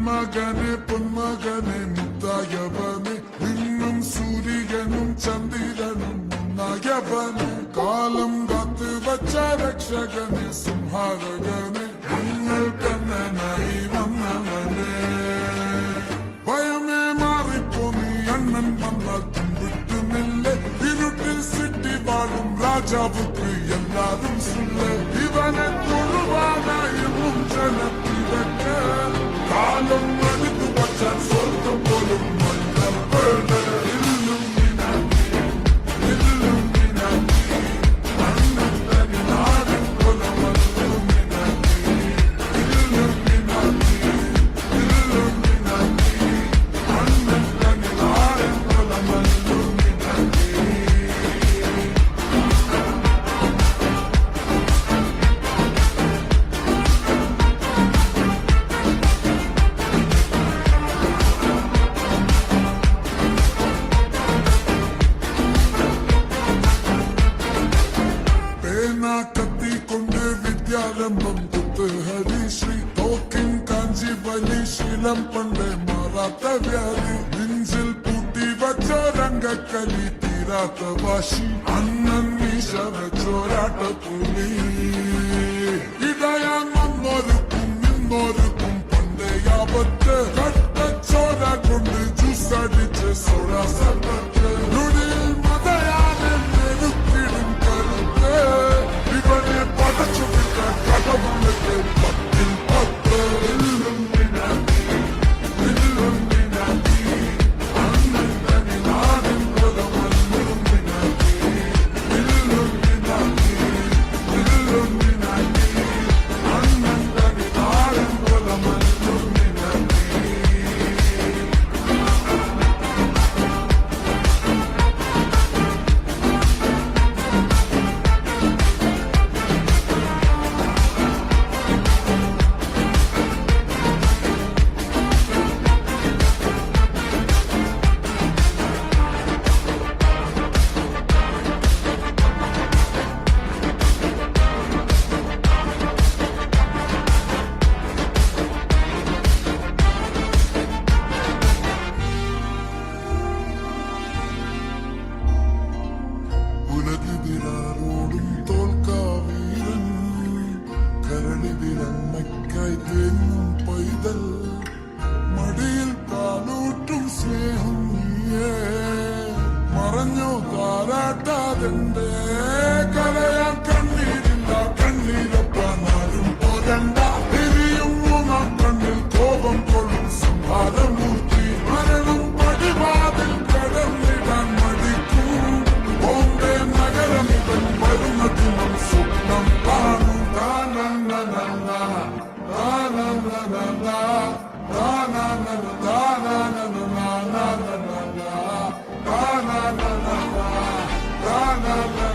നന്മകനെ പൊന്മകനെ മുത്തായവനെ ഇന്നും സൂര്യനും ചന്ദ്രനും ഒന്നായവനെ കാലം കാത്തു വച്ച രക്ഷകനെ സംഹാരകനെ നിങ്ങൾ കണ്ണനായി വന്നവനെ ഭയമേ മാറിപ്പോ നീ അണ്ണൻ വന്നാൽ തുമ്പിട്ടുന്നില്ല ഇരുട്ടിൽ സിട്ടി വാഴും രാജാവുക്ക് എല്ലാരും സുല്ല ഇവനെ തൊഴുവാനായും ജനത്തിരക്ക് കാലം എടുത്തു വച്ചാൽ സ്വർഗം പോലും കത്തിക്കൊണ്ട് വിദ്യാരംഭം കുത്ത് ഹരിശ്രീ തോക്കിൻ കാഞ്ചി വലിശീലം പണ്ട് മാറാത്ത വ്യാധി നെഞ്ചിൽ പൂട്ടി വച്ചോ രംഗക്കലി തീരാത്ത വാശി അണ്ണൻ മീശ വെച്ചോരാട്ട പുലി ഇടയാൻ വന്നോരുക്കും നിന്നോരുക്കും പണ്ടേ ആപത്ത് കട്ടച്ചോര കൊണ്ട് ജ്യൂസടിച്ച് സോഡ സർബത്ത് നുടിയിൽ മതയാനെ നെരുക്കിടും കരുത്ത് ഇവനെ പടച്ചു വിട്ടാൽ കടവുള്ളത് പത്തിൽ പത്ത് ഉലകിതിരാരോടും തോൽക്കാവീരൻ കരളിതിരമ്മയ്ക്കായി തേങ്ങും പൈതൽ മടിയിൽ പാലൂട്ടും സ്നേഹം നീയേ മറഞ്ഞോ താരാട്ടാതെന്റെ കലയാൻ കണ്ണീരില്ല കണ്ണീരപ്പാനാരും പോരണ്ട എരിയും മൂന്നാം കണ്ണിൽ കോപം കൊള്ളും സംഹാരമൂർത്തി മരണം പടിവാതിൽ കടന്നിടാൻ മടിക്കും ബോംബെ നഗരം ഇവൻ വരുന്ന ദിനം സ്വപ്നം കാണും na